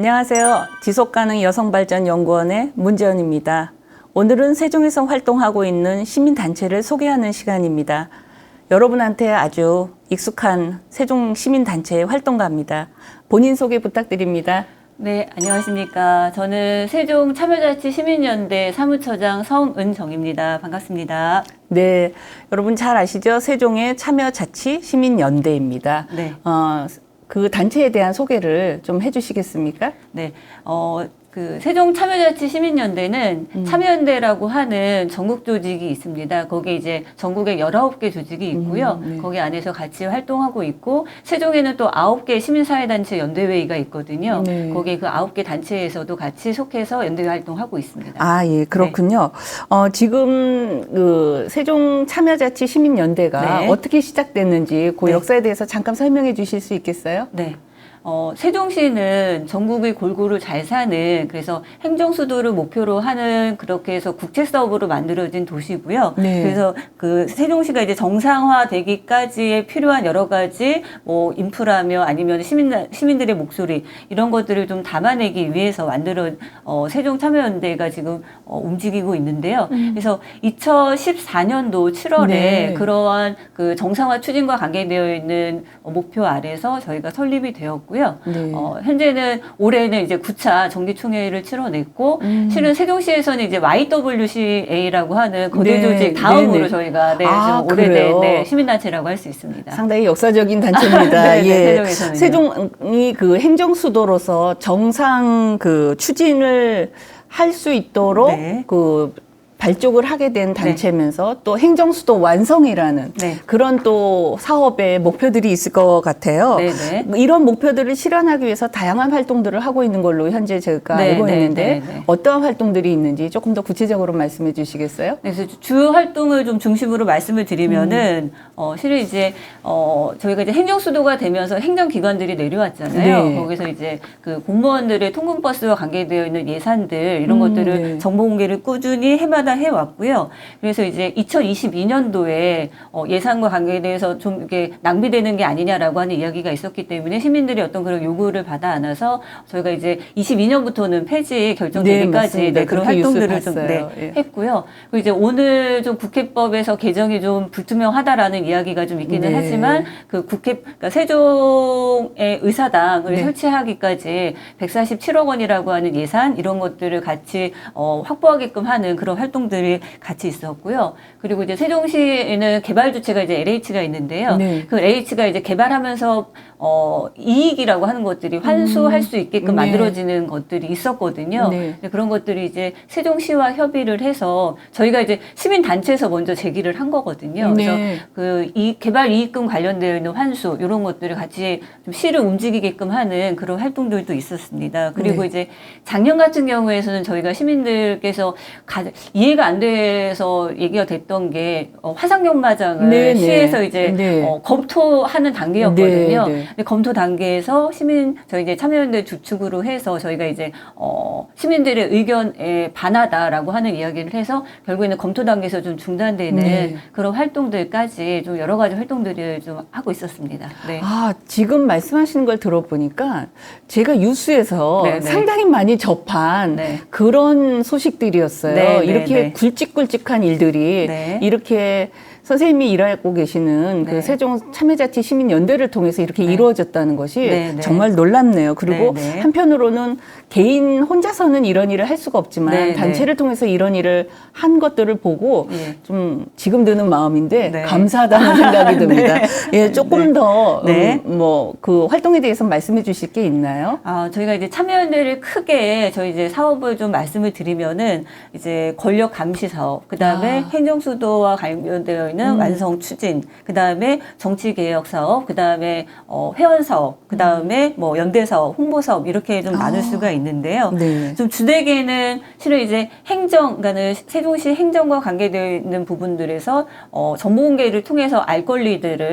안녕하세요. 지속가능여성발전연구원의 문재원입니다. 오늘은 세종에서 활동하고 있는 시민단체를 소개하는 시간입니다. 여러분한테 아주 익숙한 세종 시민단체의 활동가입니다. 본인 소개 부탁드립니다. 네, 안녕하십니까. 저는 세종 참여자치 시민연대 사무처장 성은정입니다. 반갑습니다. 네, 여러분 잘 아시죠? 세종의 참여자치 시민연대입니다. 네. 그 단체에 대한 소개를 좀 해주시겠습니까? 네, 세종 참여자치 시민연대는 참여연대라고 하는 전국 조직이 있습니다. 거기에 이제 전국에 19개 조직이 있고요. 네. 거기 안에서 같이 활동하고 있고, 세종에는 또 9개 시민사회단체 연대회의가 있거든요. 네. 거기에 그 9개 단체에서도 같이 속해서 연대회 활동하고 있습니다. 아, 예, 그렇군요. 지금 그 세종 참여자치 시민연대가 네. 어떻게 시작됐는지 그 네. 역사에 대해서 잠깐 설명해 주실 수 있겠어요? 네. 세종시는 전국을 골고루 잘 사는, 그래서 행정수도를 목표로 하는, 그렇게 해서 국제사업으로 만들어진 도시고요. 네. 그래서 그 세종시가 이제 정상화되기까지에 필요한 여러 가지 인프라며 아니면 시민들의 목소리, 이런 것들을 좀 담아내기 위해서 세종 참여연대가 지금 움직이고 있는데요. 그래서 2014년도 7월에 네. 그러한 그 정상화 추진과 관계되어 있는 목표 아래서 저희가 설립이 되었고요. 네. 현재는 올해는 이제 9차 정기총회를 치러냈고, 실은 세종시에서는 이제 YWCA라고 하는 거대 네. 조직 다음으로 네네. 저희가 아, 좀 오래된 그래요? 시민단체라고 할 수 있습니다. 상당히 역사적인 단체입니다. 네, 네, 예. 세종에서는요. 세종이 그 행정수도로서 정상 그 추진을 할 수 있도록 네. 그 발족을 하게 된 단체면서 또 행정수도 완성이라는 네. 그런 또 사업의 목표들이 있을 것 같아요. 네, 네. 이런 목표들을 실현하기 위해서 다양한 활동들을 하고 있는 걸로 현재 제가 네, 알고 네, 있는데 네, 네. 어떠한 활동들이 있는지 조금 더 구체적으로 말씀해 주시겠어요? 그래서 주요 활동을 좀 중심으로 말씀을 드리면은, 실은 이제, 저희가 이제 행정수도가 되면서 행정기관들이 내려왔잖아요. 네. 거기서 이제 그 공무원들의 통근버스와 관계되어 있는 예산들, 이런 것들을 네. 정보 공개를 꾸준히 해마다 해왔고요. 그래서 이제 2022년도에 예산과 관계돼서 좀 이렇게 낭비되는 게 아니냐라고 하는 이야기가 있었기 때문에 시민들이 어떤 그런 요구를 받아 안아서 저희가 이제 22년부터는 폐지 결정되기까지 맞습니다. 그런 그렇게 뉴스 활동들을 좀 봤어요. 예. 했고요. 그리고 이제 오늘 좀 국회법에서 개정이 좀 불투명하다라는 이야기가 좀 있기는 네. 하지만 그러니까 세종의 의사당을 네. 설치하기까지 147억 원이라고 하는 예산 이런 것들을 같이 확보하게끔 하는 그런 활동들이 같이 있었고요. 그리고 이제 세종시에는 개발 주체가 이제 LH가 있는데요. 네. 그 LH가 이제 개발하면서 이익이라고 하는 것들이 환수할 수 있게끔 네. 만들어지는 것들이 있었거든요. 네. 그런 것들이 이제 세종시와 협의를 해서 저희가 이제 시민단체에서 먼저 제기를 한 거거든요. 네. 그래서 그 개발 이익금 관련되어 있는 환수 이런 것들을 같이 좀 시를 움직이게끔 하는 그런 활동들도 있었습니다. 그리고 네. 이제 작년 같은 경우에는 저희가 시민들께서 이해가 안 돼서 얘기가 됐던 게 화상연마장을 네, 네. 시에서 이제 네. 검토하는 단계였거든요. 네, 네. 근데 검토 단계에서 저희 이제 참여연대 주축으로 해서 저희가 이제 시민들의 의견에 반하다라고 하는 이야기를 해서 결국에는 검토 단계에서 좀 중단되는 네. 그런 활동들까지 좀 여러 가지 활동들을 좀 하고 있었습니다. 네. 아, 지금 말씀하시는 걸 들어보니까 제가 뉴스에서 네, 네. 상당히 많이 접한 네. 그런 소식들이었어요. 네, 네, 이렇게 네. 굵직굵직한 일들이 네. 이렇게 선생님이 일하고 계시는 네. 그 세종 참여자치 시민연대를 통해서 이렇게 네. 이루어졌다는 것이 네, 네. 정말 놀랍네요. 그리고 네, 네. 한편으로는 개인 혼자서는 이런 일을 할 수가 없지만 네, 네. 단체를 통해서 이런 일을 한 것들을 보고 네. 좀 지금 드는 마음인데 네. 감사하다는 생각이 듭니다. 예, 조금 네. 더 네. 그 활동에 대해서 말씀해 주실 게 있나요? 저희가 이제 참여연대를 크게 저희 이제 사업을 좀 말씀을 드리면은 이제 권력 감시 사업, 그 다음에 행정수도와 관련되어 있는 완성 추진, 그 다음에 정치 개혁 사업, 그 다음에 회원 사업, 그 다음에 뭐 연대 사업, 홍보 사업 이렇게 좀 나눌 수가 있는데요. 네. 좀 주되게는 실은 이제 그러니까는 세종시 행정과 관계되어 있는 부분들에서 정보 공개를 통해서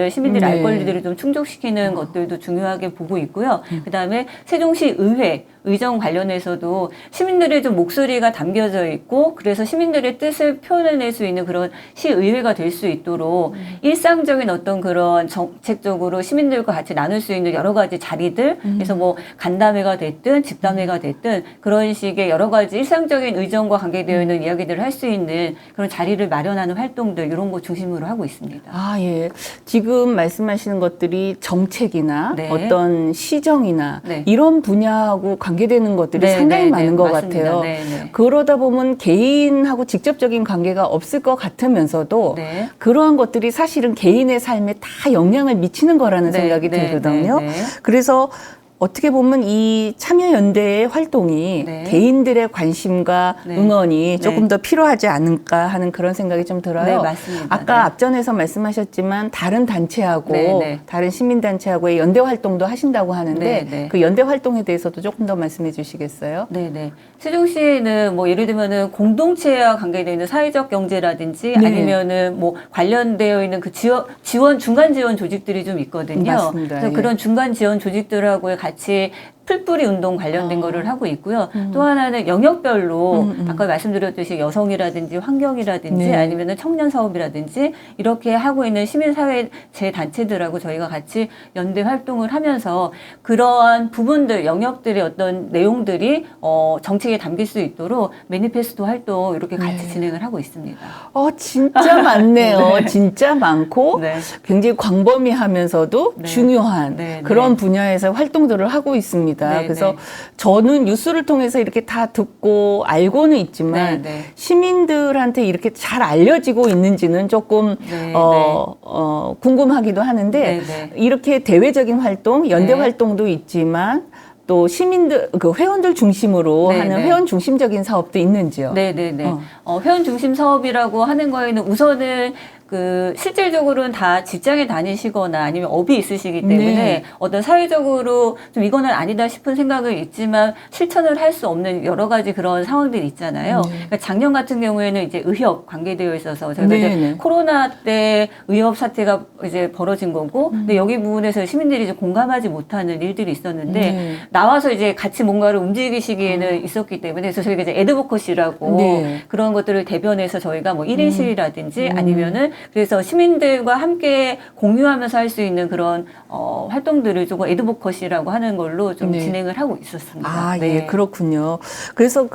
시민들의 네. 알 권리들을 좀 충족시키는 것들도 중요하게 보고 있고요. 그 다음에 세종시 의회 의정 관련해서도 시민들의 좀 목소리가 담겨져 있고 그래서 시민들의 뜻을 표현해낼 수 있는 그런 시의회가 될 수 있도록 일상적인 어떤 그런 정책적으로 시민들과 같이 나눌 수 있는 여러 가지 자리들 그래서 뭐 간담회가 됐든 집담회가 됐든 그런 식의 여러 가지 일상적인 의정과 관계되어 있는 이야기들을 할 수 있는 그런 자리를 마련하는 활동들 이런 거 중심으로 하고 있습니다. 아, 예. 지금 말씀하시는 것들이 정책이나 네. 어떤 시정이나 네. 이런 분야하고 관계되는 것들이 네, 상당히 네, 많은 네, 것 맞습니다. 같아요. 네, 네. 그러다 보면 개인하고 직접적인 관계가 없을 것 같으면서도 네. 그러한 것들이 사실은 개인의 삶에 다 영향을 미치는 거라는 네, 생각이 네, 들거든요. 네, 네. 그래서 어떻게 보면 이 참여연대의 활동이 네. 개인들의 관심과 네. 응원이 네. 조금 더 필요하지 않을까 하는 그런 생각이 좀 들어요. 네, 맞습니다. 아까 네. 앞전에서 말씀하셨지만 다른 단체하고 네, 네. 다른 시민단체하고의 연대 활동도 하신다고 하는데 네, 네. 그 연대 활동에 대해서도 조금 더 말씀해 주시겠어요? 네네. 세종시에는 뭐 예를 들면은 공동체와 관계되어 있는 사회적 경제라든지 네. 아니면은 뭐 관련되어 있는 그 지원, 중간 지원 조직들이 좀 있거든요. 맞습니다. 그래서 예. 그런 중간 지원 조직들하고 같이 풀뿌리 운동 관련된 거를 하고 있고요. 또 하나는 영역별로 아까 말씀드렸듯이 여성이라든지 환경이라든지 네. 아니면은 청년 사업이라든지 이렇게 하고 있는 시민사회 제 단체들하고 저희가 같이 연대 활동을 하면서 그러한 부분들, 영역들의 어떤 내용들이 정책에 담길 수 있도록 매니페스토 활동 이렇게 같이 진행을 하고 있습니다. 진짜 많네요. 진짜 많고 네. 굉장히 광범위하면서도 네. 중요한 네, 그런 네. 분야에서 활동들을 하고 있습니다. 네, 그래서 네. 저는 뉴스를 통해서 이렇게 다 듣고 알고는 있지만 네, 네. 시민들한테 이렇게 잘 알려지고 있는지는 조금 네, 궁금하기도 하는데 네, 네. 이렇게 대외적인 활동, 연대 네. 활동도 있지만 또 시민들, 그 회원들 중심으로 네, 하는 네. 회원 중심적인 사업도 있는지요? 네네네. 회원 중심 사업이라고 하는 거에는 우선은 실질적으로는 다 직장에 다니시거나 아니면 업이 있으시기 때문에 네. 어떤 사회적으로 좀 이거는 아니다 싶은 생각은 있지만 실천을 할 수 없는 여러 가지 그런 상황들이 있잖아요. 그러니까 작년 같은 경우에는 이제 의협 관계되어 있어서 저희가 네, 이제 네. 코로나 때 의협 사태가 이제 벌어진 거고, 근데 여기 부분에서 시민들이 이제 공감하지 못하는 일들이 있었는데 네. 나와서 이제 같이 뭔가를 움직이시기에는 있었기 때문에 그래서 저희가 이제 애드보커시라고 네. 그런 것들을 대변해서 저희가 뭐 1인실이라든지 아니면은 그래서 시민들과 함께 공유하면서 할 수 있는 그런 활동들을 조금 애드보커시라고 하는 걸로 좀 네. 진행을 하고 있었습니다. 아, 네. 예, 그렇군요. 그래서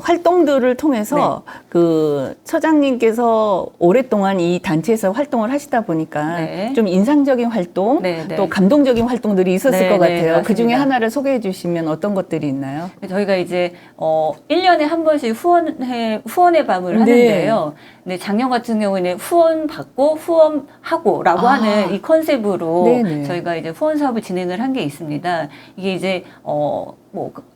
활동들을 통해서 그 처장님께서 오랫동안 이 단체에서 활동을 하시다 보니까 네. 좀 인상적인 활동, 네, 네. 또 감동적인 활동들이 있었을 네, 것 네, 같아요. 그 중에 맞습니다. 하나를 소개해 주시면 어떤 것들이 있나요? 저희가 이제 1년에 한 번씩 후원의 밤을 네. 하는데요. 근데 작년 같은 경우에는 후원 받고 후원하고라고 하는 이 컨셉으로 네네. 저희가 이제 후원 사업을 진행을 한 게 있습니다. 이게 이제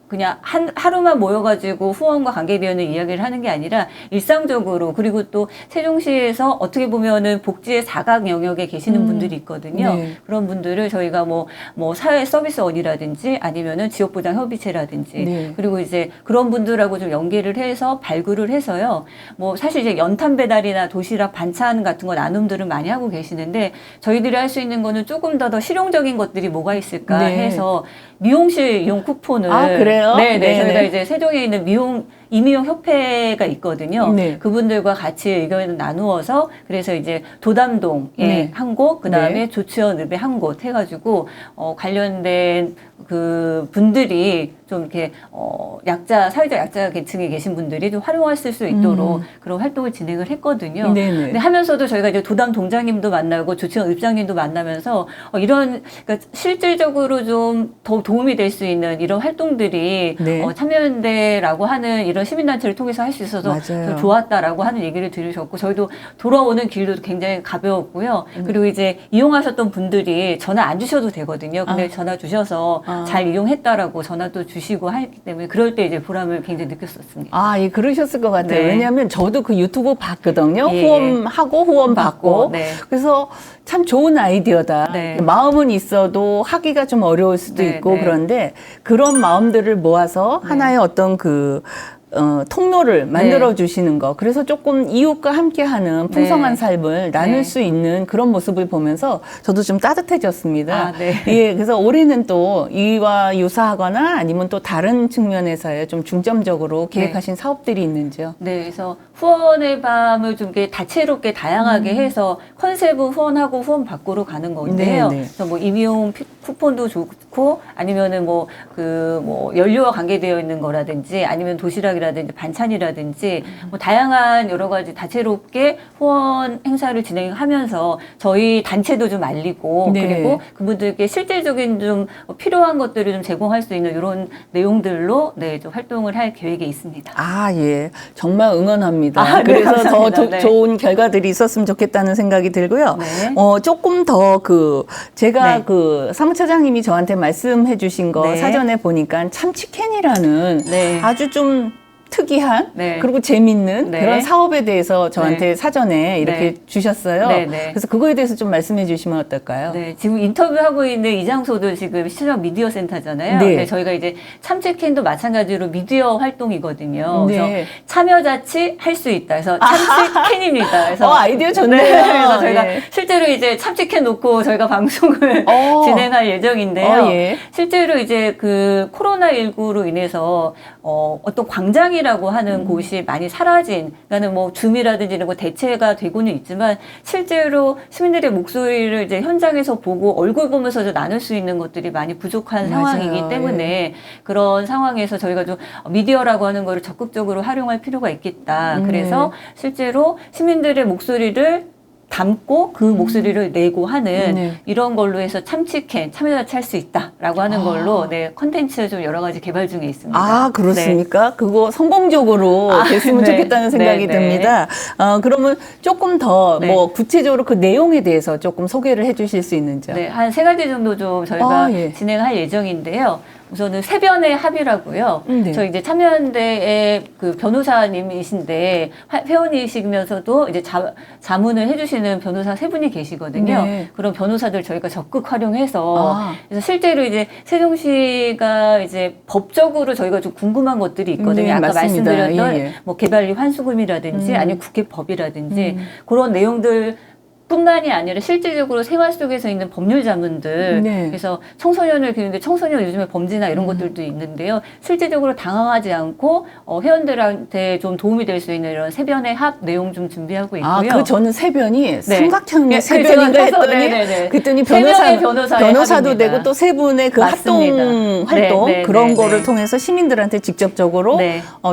그냥 하루만 모여가지고 후원과 관계되어있는 이야기를 하는 게 아니라 일상적으로 그리고 또 세종시에서 어떻게 보면은 복지의 사각 영역에 계시는 분들이 있거든요. 네. 그런 분들을 저희가 뭐 사회 서비스원이라든지 아니면은 지역보장협의체라든지 네. 그리고 이제 그런 분들하고 좀 연계를 해서 발굴을 해서요. 뭐 사실 이제 연탄 배달이나 도시락 반찬 같은 거 나눔들은 많이 하고 계시는데 저희들이 할 수 있는 거는 조금 더 실용적인 것들이 뭐가 있을까 네. 해서 미용실 이용 쿠폰을 그래요? 네, 네네. 저희가 이제 세종에 있는 이미용 협회가 있거든요. 네. 그분들과 같이 의견을 나누어서 그래서 이제 도담동에 네. 한 곳, 그다음에 네. 조치원읍에 한 곳 해가지고 관련된 그 분들이 좀 이렇게 사회적 약자 계층에 계신 분들이 좀 활용하실 수 있도록 그런 활동을 진행을 했거든요. 네네. 근데 하면서도 저희가 이제 도담 동장님도 만나고 조치원 읍장님도 만나면서 그러니까 실질적으로 좀 더 도움이 될 수 있는 이런 활동들이 네. 참여연대라고 하는 이런 시민단체를 통해서 할 수 있어서 맞아요. 좀 좋았다라고 하는 얘기를 들으셨고 저희도 돌아오는 길도 굉장히 가벼웠고요. 그리고 이제 이용하셨던 분들이 전화 안 주셔도 되거든요. 근데 전화 주셔서 잘 이용했다라고 전화도 주시고 하기 때문에 그럴 때 이제 보람을 굉장히 느꼈었습니다. 예, 그러셨을 것 같아요. 네. 왜냐하면 저도 그 유튜브 봤거든요. 예. 후원하고 후원받고. 네. 그래서 참 좋은 아이디어다. 네. 마음은 있어도 하기가 좀 어려울 수도 네, 있고 네. 그런데 그런 마음들을 모아서 하나의 어떤 통로를 만들어 주시는 거. 그래서 조금 이웃과 함께하는 풍성한 삶을 나눌 수 있는 그런 모습을 보면서 저도 좀 따뜻해졌습니다. 예, 그래서 올해는 또 이와 유사하거나 아니면 또 다른 측면에서의 좀 중점적으로 계획하신 사업들이 있는지요? 네, 그래서 후원의 밤을 좀 이렇게 다채롭게 다양하게 해서 컨셉은 후원하고 후원 밖으로 가는 건데요. 그래서 뭐 임용 쿠폰도 좋고 아니면은 뭐 연료와 관계되어 있는 거라든지 아니면 도시락이라든지 반찬이라든지 뭐 다양한 여러 가지 다채롭게 후원 행사를 진행하면서 저희 단체도 좀 알리고 그리고 그분들께 실질적인 좀 필요한 것들을 좀 제공할 수 있는 이런 내용들로 좀 활동을 할 계획이 있습니다. 아, 예. 정말 응원합니다. 그래서 더 좋은 결과들이 있었으면 좋겠다는 생각이 들고요. 조금 더 제가 사무처장님이 저한테 말씀해 주신 거 사전에 보니까 참치캔이라는 아주 좀 특이한 그리고 재밌는 그런 사업에 대해서 저한테 사전에 이렇게 주셨어요. 그래서 그거에 대해서 좀 말씀해 주시면 어떨까요? 네, 지금 인터뷰하고 있는 이 장소도 지금 시청 미디어 센터잖아요. 네, 저희가 이제 참치캔도 마찬가지로 미디어 활동이거든요. 그래서 참여자치 할 수 있다. 그래서 참치캔입니다. 그래서 아이디어 좋네요. 그래서 저희가 실제로 이제 참치캔 놓고 저희가 방송을 진행할 예정인데요. 실제로 이제 코로나19로 인해서 어떤 광장이라고 하는 곳이 많이 사라진, 그러니까는 뭐 줌이라든지 이런 거 대체가 되고는 있지만 실제로 시민들의 목소리를 이제 현장에서 보고 얼굴 보면서 나눌 수 있는 것들이 많이 부족한 상황이기 때문에 그런 상황에서 저희가 좀 미디어라고 하는 거를 적극적으로 활용할 필요가 있겠다. 그래서 실제로 시민들의 목소리를 담고 그 목소리를 내고 하는 이런 걸로 해서 참치캔 참여자치 할 수 있다라고 하는 걸로 컨텐츠 좀 여러 가지 개발 중에 있습니다. 아, 그렇습니까? 그거 성공적으로 됐으면 좋겠다는 생각이 듭니다. 그러면 조금 더 뭐 구체적으로 그 내용에 대해서 조금 소개를 해 주실 수 있는지요? 네, 한 3가지 정도 좀 저희가 진행할 예정인데요. 우선은 세변의 합의라고요. 저희 이제 참여연대의 그 변호사님이신데 회원이시면서도 이제 자문을 해주시는 변호사 3분이 계시거든요. 그런 변호사들 저희가 적극 활용해서 그래서 실제로 이제 세종시가 이제 법적으로 저희가 좀 궁금한 것들이 있거든요. 아까 맞습니다. 말씀드렸던 뭐 개발비 환수금이라든지 아니면 국회법이라든지 그런 내용들. 뿐만이 아니라 실질적으로 생활 속에서 있는 법률 자문들 그래서 청소년을 기르는데 청소년 요즘에 범죄나 이런 것들도 있는데요. 실질적으로 당황하지 않고 회원들한테 좀 도움이 될 수 있는 이런 세변의 합 내용 좀 준비하고 있고요. 저는 세변이 삼각형의 세변인가 했더니 그랬더니 변호사도 되고 또 세 분의 그 활동 그런 거를 통해서 시민들한테 직접적으로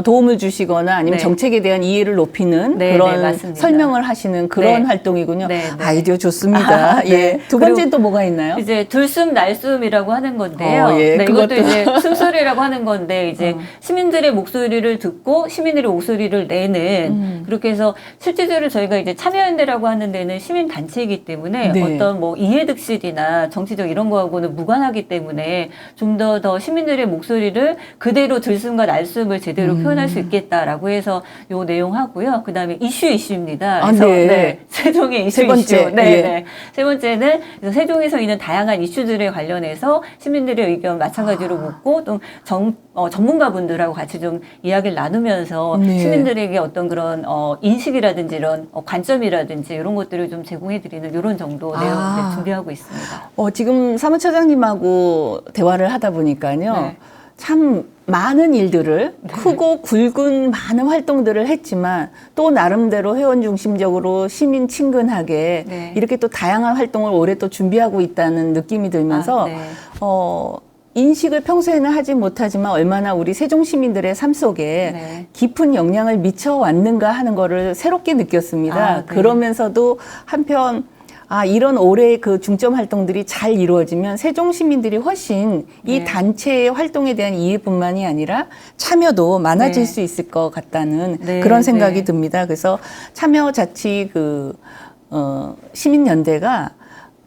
도움을 주시거나 아니면 정책에 대한 이해를 높이는 그런 설명을 하시는 그런 활동이군요. 아이디어 좋습니다. 두 번째는 또 뭐가 있나요? 이제 들숨 날숨이라고 하는 건데요. 이것도 이제 숨소리라고 하는 건데 이제 시민들의 목소리를 듣고 시민들의 목소리를 내는 그렇게 해서 실질적으로 저희가 이제 참여연대라고 하는 데는 시민 단체이기 때문에 어떤 뭐 이해득실이나 정치적 이런 거하고는 무관하기 때문에 좀 더 시민들의 목소리를 그대로 들숨과 날숨을 제대로 표현할 수 있겠다라고 해서 요 내용 하고요. 그다음에 이슈입니다. 그래서 세종의 이슈. 세 번째는 세종에서 있는 다양한 이슈들에 관련해서 시민들의 의견 마찬가지로 묻고 또 전문가분들하고 같이 좀 이야기를 나누면서 시민들에게 어떤 그런 인식이라든지 이런 관점이라든지 이런 것들을 좀 제공해드리는 이런 정도 내용 준비하고 있습니다. 지금 사무처장님하고 대화를 하다 보니까요. 참 많은 일들을 크고 굵은 많은 활동들을 했지만 또 나름대로 회원 중심적으로 시민 친근하게 이렇게 또 다양한 활동을 올해 또 준비하고 있다는 느낌이 들면서 인식을 평소에는 하지 못하지만 얼마나 우리 세종 시민들의 삶 속에 깊은 영향을 미쳐왔는가 하는 거를 새롭게 느꼈습니다. 그러면서도 한편 이런 올해의 그 중점 활동들이 잘 이루어지면 세종 시민들이 훨씬 이 단체의 활동에 대한 이해뿐만이 아니라 참여도 많아질 수 있을 것 같다는 그런 생각이 듭니다. 그래서 참여자치 시민연대가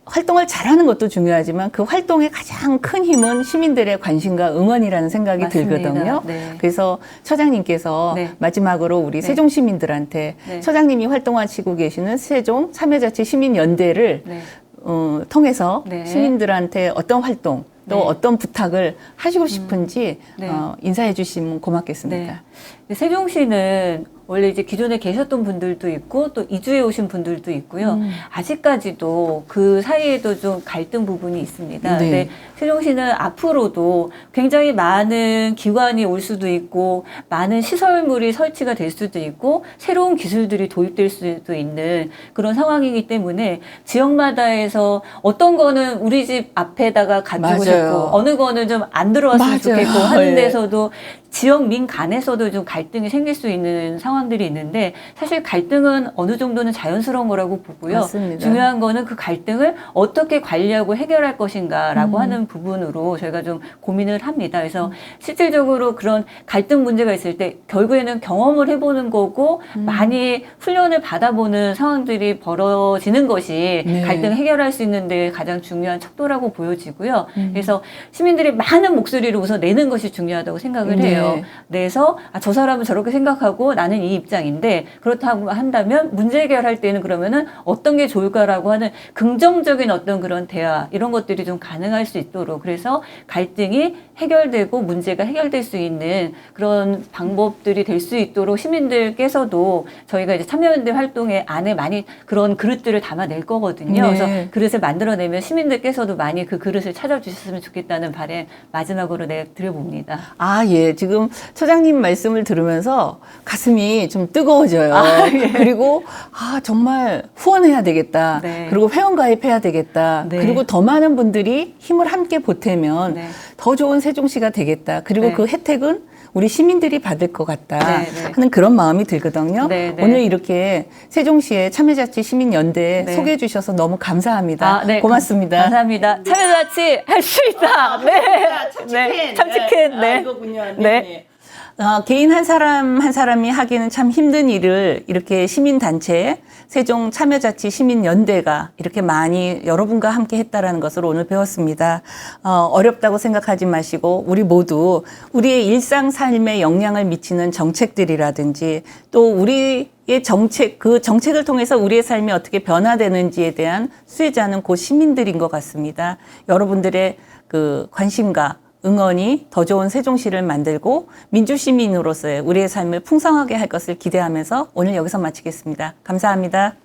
활동을 잘하는 것도 중요하지만 그 활동의 가장 큰 힘은 시민들의 관심과 응원이라는 생각이 들거든요. 그래서 처장님께서 마지막으로 우리 세종 시민들한테 처장님이 활동하시고 계시는 세종 참여자치 시민연대를 통해서 시민들한테 어떤 활동 또 네. 어떤 부탁을 하시고 싶은지 네. 인사해 주시면 고맙겠습니다. 네. 세종시는 원래 이제 기존에 계셨던 분들도 있고 또 이주해 오신 분들도 있고요. 아직까지도 그 사이에도 좀 갈등 부분이 있습니다. 네. 근데 세종시는 앞으로도 굉장히 많은 기관이 올 수도 있고 많은 시설물이 설치가 될 수도 있고 새로운 기술들이 도입될 수도 있는 그런 상황이기 때문에 지역마다에서 어떤 거는 우리 집 앞에다가 가지고 맞아요. 싶고 어느 거는 좀 안 들어왔으면 맞아요. 좋겠고 하는 예. 데서도 지역 민 간에서도 좀 갈등이 생길 수 있는 상황들이 있는데 사실 갈등은 어느 정도는 자연스러운 거라고 보고요. 맞습니다. 중요한 거는 그 갈등을 어떻게 관리하고 해결할 것인가라고 하는 부분으로 저희가 좀 고민을 합니다. 그래서 실질적으로 그런 갈등 문제가 있을 때 결국에는 경험을 해보는 거고 많이 훈련을 받아보는 상황들이 벌어지는 것이 네. 갈등을 해결할 수 있는 데 가장 중요한 척도라고 보여지고요. 그래서 시민들이 많은 목소리를 우선 내는 것이 중요하다고 생각을 네. 해요. 내서 저 사람은 저렇게 생각하고 나는 이 입장인데 그렇다고 한다면 문제 해결할 때는 그러면은 어떤 게 좋을까라고 하는 긍정적인 어떤 그런 대화 이런 것들이 좀 가능할 수 있도록 그래서 갈등이 해결되고 문제가 해결될 수 있는 그런 방법들이 될 수 있도록 시민들께서도 저희가 이제 참여연대 활동에 안에 많이 그런 그릇들을 담아낼 거거든요. 네. 그래서 그릇을 만들어내면 시민들께서도 많이 그 그릇을 찾아주셨으면 좋겠다는 바람 마지막으로 드려봅니다. 아, 예. 지금 처장님 말씀을 들으면서 가슴이 좀 뜨거워져요. 예. 그리고, 정말 후원해야 되겠다. 네. 그리고 회원가입해야 되겠다. 네. 그리고 더 많은 분들이 힘을 함께 보태면 네. 더 좋은 세종시가 되겠다. 그리고 네. 그 혜택은 우리 시민들이 받을 것 같다 네, 네. 하는 그런 마음이 들거든요. 네, 네. 오늘 이렇게 세종시의 참여자치 시민연대 네. 소개해 주셔서 너무 감사합니다. 네. 고맙습니다. 감사합니다. 참여자치 할 수 있다. 네. 참치캔. 네. 이거군요. 네. 개인 한 사람 한 사람이 하기는 참 힘든 일을 이렇게 시민단체 세종 참여자치 시민연대가 이렇게 많이 여러분과 함께 했다라는 것을 오늘 배웠습니다. 어렵다고 생각하지 마시고 우리 모두 우리의 일상 삶에 영향을 미치는 정책들이라든지 또 우리의 정책, 그 정책을 통해서 우리의 삶이 어떻게 변화되는지에 대한 수혜자는 곧 시민들인 것 같습니다. 여러분들의 그 관심과 응원이 더 좋은 세종시를 만들고 민주시민으로서의 우리의 삶을 풍성하게 할 것을 기대하면서 오늘 여기서 마치겠습니다. 감사합니다.